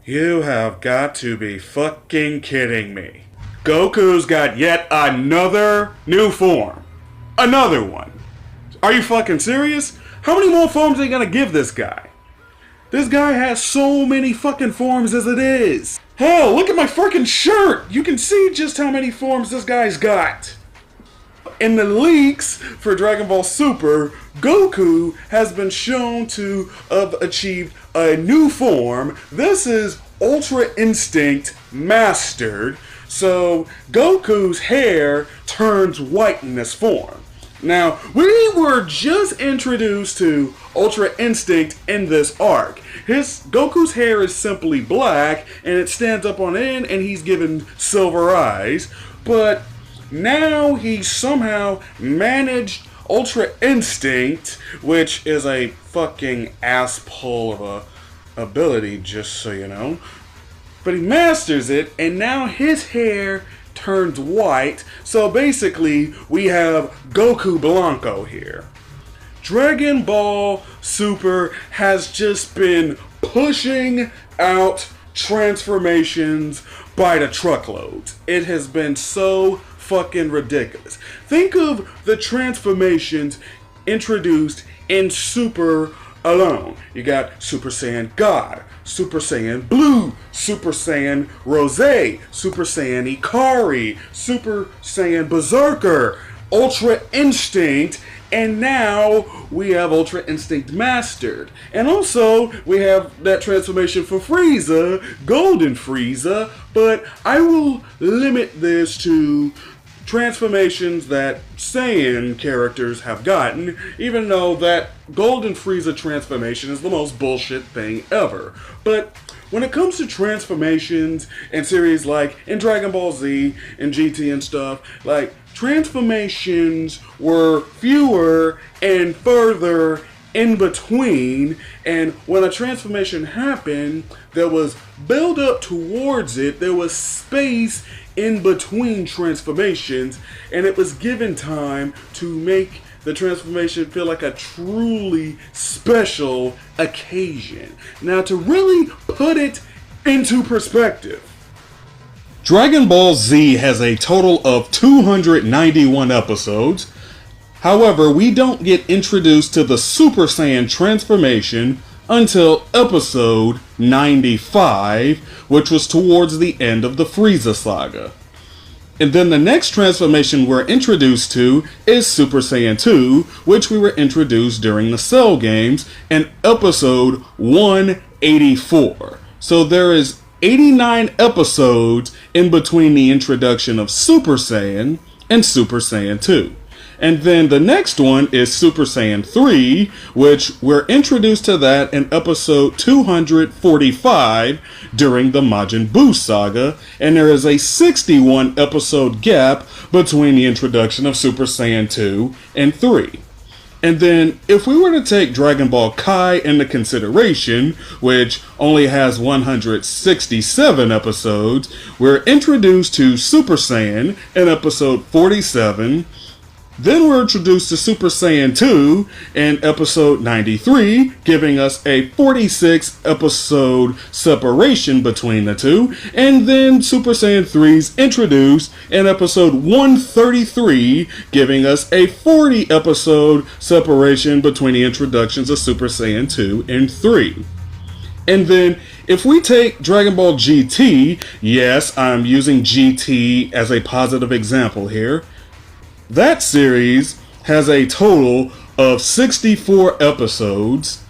You have got to be fucking kidding me. Goku's got yet another new form. Another one. Are you fucking serious? How many more forms are you gonna give this guy? This guy has so many fucking forms as it is. Hell, look at my fucking shirt! You can see just how many forms this guy's got. In the leaks for Dragon Ball Super, Goku has been shown to have achieved a new form. This is Ultra Instinct Mastered. So Goku's hair turns white in this form. Now, we were just introduced to Ultra Instinct in this arc. Goku's hair is simply black, and it stands up on end, and he's given silver eyes. But now he somehow managed Ultra Instinct, which is a fucking ass pull of a ability, just so you know. But he masters it, and now his hair turns white. So basically, we have Goku Blanco here. Dragon Ball Super has just been pushing out transformations by the truckloads. It has been so fucking ridiculous. Think of the transformations introduced in Super alone. You got Super Saiyan God, Super Saiyan Blue, Super Saiyan Rose, Super Saiyan Ikari, Super Saiyan Berserker, Ultra Instinct, and now we have Ultra Instinct Mastered. And also, we have that transformation for Frieza, Golden Frieza, but I will limit this to transformations that Saiyan characters have gotten, even though that Golden Frieza transformation is the most bullshit thing ever. But when it comes to transformations in series like in Dragon Ball Z and GT and stuff, like transformations were fewer and further in between, and when a transformation happened, there was build up towards it, there was space in between transformations, and it was given time to make the transformation feel like a truly special occasion. Now, to really put it into perspective, Dragon Ball Z has a total of 291 episodes. However, we don't get introduced to the Super Saiyan transformation until episode 95, which was towards the end of the Frieza saga. And then the next transformation we're introduced to is Super Saiyan 2, which we were introduced during the Cell games in episode 184. So there is 89 episodes in between the introduction of Super Saiyan and Super Saiyan 2. And then the next one is Super Saiyan 3, which we're introduced to that in episode 245 during the Majin Buu saga, and there is a 61 episode gap between the introduction of Super Saiyan 2 and 3. And then, if we were to take Dragon Ball Kai into consideration, which only has 167 episodes, we're introduced to Super Saiyan in episode 47. Then we're introduced to Super Saiyan 2 in episode 93, giving us a 46 episode separation between the two. And then Super Saiyan 3 is introduced in episode 133, giving us a 40 episode separation between the introductions of Super Saiyan 2 and 3. And then if we take Dragon Ball GT, yes, I'm using GT as a positive example here. That series has a total of 64 episodes.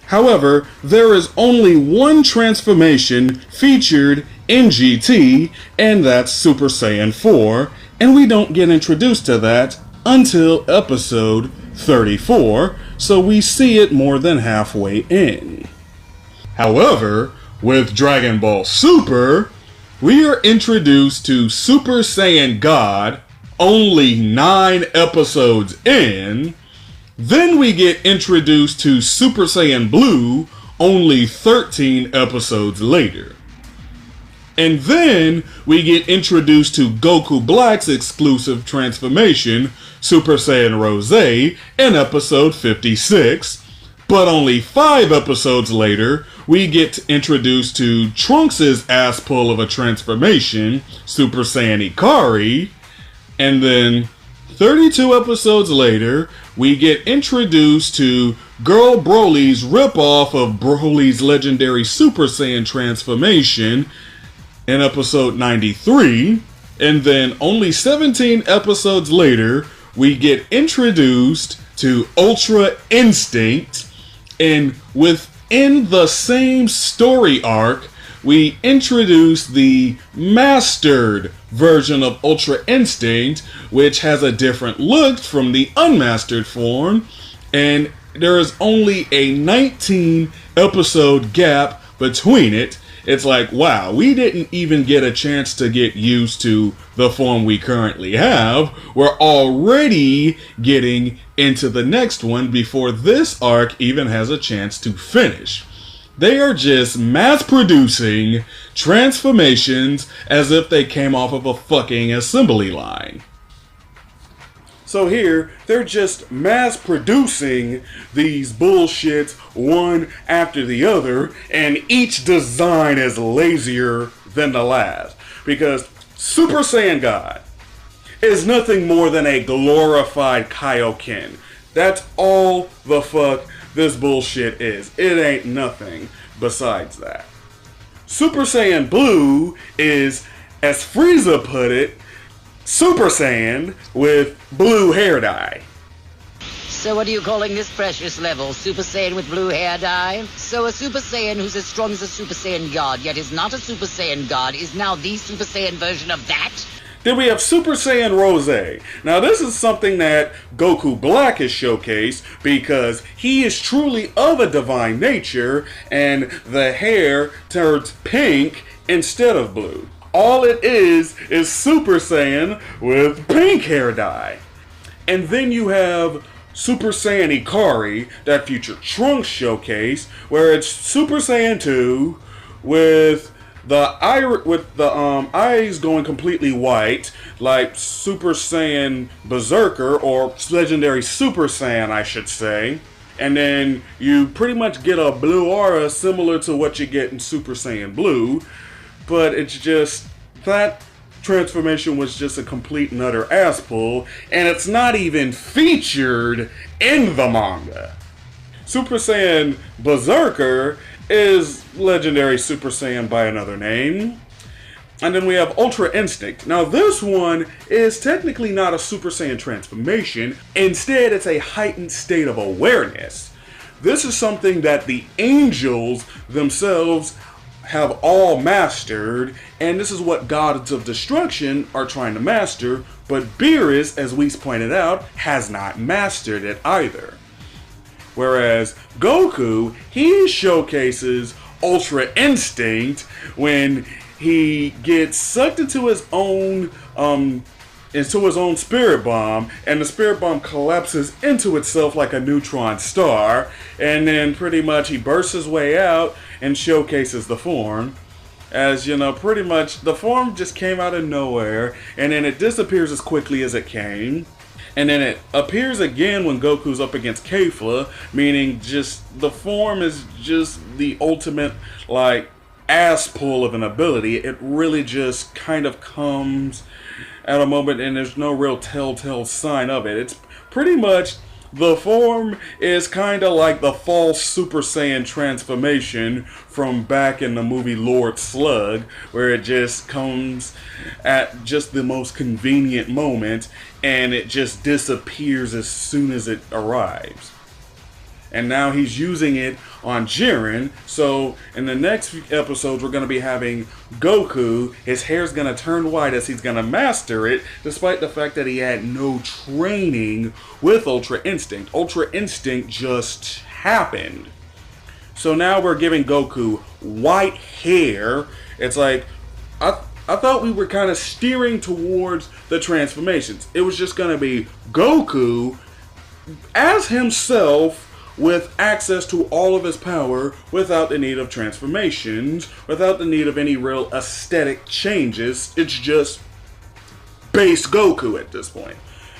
However, there is only one transformation featured in GT, and that's Super Saiyan 4, and we don't get introduced to that until episode 34, so we see it more than halfway in. However, with Dragon Ball Super, we are introduced to Super Saiyan God only 9 episodes in. Then we get introduced to Super Saiyan Blue only 13 episodes later. And then we get introduced to Goku Black's exclusive transformation, Super Saiyan Rose, in episode 56. But only 5 episodes later, we get introduced to Trunks' ass pull of a transformation, Super Saiyan Ikari, and then 32 episodes later, we get introduced to Girl Broly's ripoff of Broly's legendary Super Saiyan transformation in episode 93, and then only 17 episodes later, we get introduced to Ultra Instinct, and within the same story arc, we introduce the mastered version of Ultra Instinct, which has a different look from the unmastered form, and there is only a 19 episode gap between it. It's like, wow, we didn't even get a chance to get used to the form we currently have. We're already getting into the next one before this arc even has a chance to finish. They are just mass producing transformations as if they came off of a fucking assembly line. So here, they're just mass producing these bullshits one after the other, and each design is lazier than the last. Because Super Saiyan God is nothing more than a glorified Kaioken. That's all the fuck this bullshit is. It ain't nothing besides that. Super Saiyan Blue is, as Frieza put it, Super Saiyan with blue hair dye. So what are you calling this precious level? Super Saiyan with blue hair dye? So a Super Saiyan who's as strong as a Super Saiyan God, yet is not a Super Saiyan God, is now the Super Saiyan version of that? Then we have Super Saiyan Rose. Now this is something that Goku Black has showcased because he is truly of a divine nature and the hair turns pink instead of blue. All it is Super Saiyan with pink hair dye. And then you have Super Saiyan Ikari, that future Trunks showcase, where it's Super Saiyan 2 with the eyes going completely white, like Super Saiyan Berserker, or legendary Super Saiyan, I should say. And then you pretty much get a blue aura similar to what you get in Super Saiyan Blue, but it's just that transformation was just a complete and utter ass pull, and it's not even featured in the manga. Super Saiyan Berserker is legendary Super Saiyan by another name. And then we have Ultra Instinct. Now this one is technically not a Super Saiyan transformation. Instead, it's a heightened state of awareness. This is something that the angels themselves have all mastered, and this is what Gods of Destruction are trying to master, but Beerus, as Whis pointed out, has not mastered it either. Whereas Goku, he showcases Ultra Instinct when he gets sucked into his own spirit bomb, and the spirit bomb collapses into itself like a neutron star, and then pretty much he bursts his way out and showcases the form. As you know, pretty much the form just came out of nowhere, and then it disappears as quickly as it came. And then it appears again when Goku's up against Kefla, meaning just the form is just the ultimate, like, ass pull of an ability. It really just kind of comes at a moment and there's no real telltale sign of it. It's pretty much, the form is kind of like the false Super Saiyan transformation from back in the movie Lord Slug, where it just comes at just the most convenient moment and it just disappears as soon as it arrives. And now he's using it on Jiren. So in the next few episodes, we're going to be having Goku. His hair's going to turn white as he's going to master it, despite the fact that he had no training with Ultra Instinct. Ultra Instinct just happened. So now we're giving Goku white hair. It's like, I thought we were kind of steering towards the transformations. It was just going to be Goku as himself, with access to all of his power without the need of transformations, without the need of any real aesthetic changes. It's just base Goku at this point.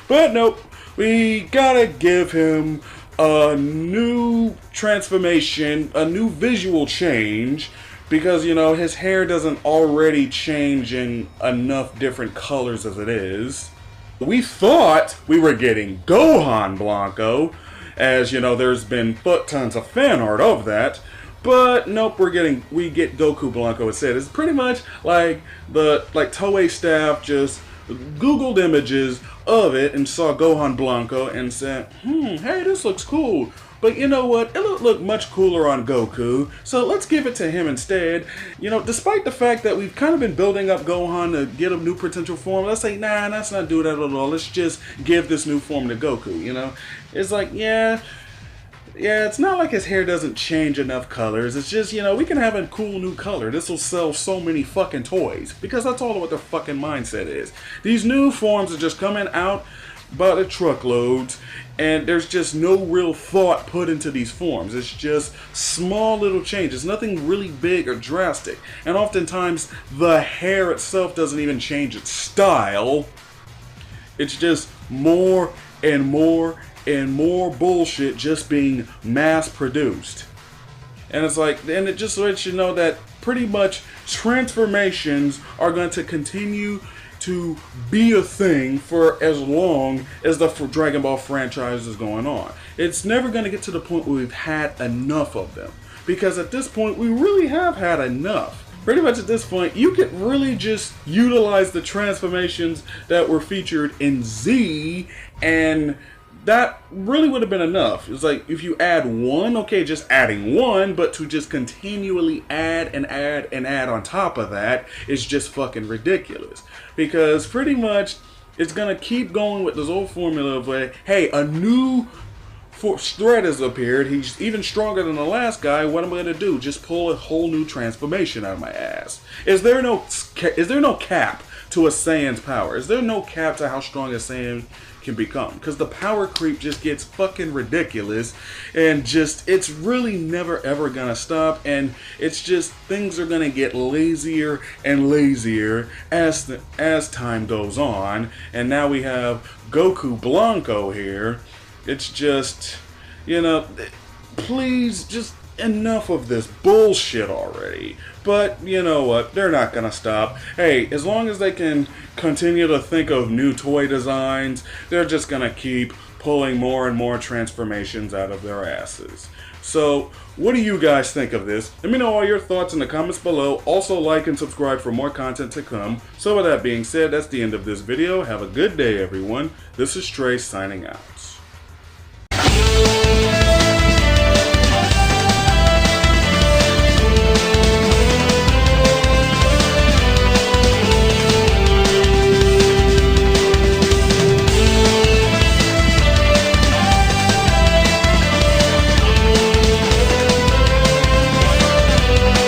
But nope, we gotta give him a new transformation, a new visual change, because, you know, his hair doesn't already change in enough different colors as it is. We thought we were getting Gohan Blanco, as, you know, there's been foot tons of fan art of that. But nope, we get Goku Blanco instead. It's pretty much like Toei staff just Googled images of it and saw Gohan Blanco and said, hey, this looks cool. But you know what? It would look much cooler on Goku, so let's give it to him instead. You know, despite the fact that we've kind of been building up Gohan to get a new potential form, let's say, nah, let's not do that at all. Let's just give this new form to Goku, you know? It's like, yeah, it's not like his hair doesn't change enough colors. It's just, you know, we can have a cool new color. This will sell so many fucking toys, because that's all what their fucking mindset is. These new forms are just coming out by the truckloads, and there's just no real thought put into these forms. It's just small little changes, nothing really big or drastic. And oftentimes the hair itself doesn't even change its style. It's just more and more and more bullshit just being mass produced. And it's like, and it just lets you know that pretty much transformations are going to continue to be a thing for as long as the Dragon Ball franchise is going on. It's never going to get to the point where we've had enough of them, because at this point we really have had enough. Pretty much at this point you could really just utilize the transformations that were featured in Z, and that really would have been enough. It's like, if you add one, okay, just adding one, but to just continually add and add and add on top of that is just fucking ridiculous. Because pretty much it's gonna keep going with this old formula of like, hey, a new threat has appeared, he's even stronger than the last guy, what am I gonna do? Just pull a whole new transformation out of my ass. Is there no cap to a Saiyan's power? Is there no cap to how strong a Saiyan can become? Because the power creep just gets fucking ridiculous, and just, it's really never ever gonna stop, and it's just, things are gonna get lazier and lazier as time goes on. And now we have Goku Blanco here. It's just, you know, please, just enough of this bullshit already. But you know what? They're not gonna stop. Hey, as long as they can continue to think of new toy designs, they're just gonna keep pulling more and more transformations out of their asses. So, what do you guys think of this? Let me know all your thoughts in the comments below. Also, like and subscribe for more content to come. So with that being said, that's the end of this video. Have a good day, everyone. This is Trey signing out.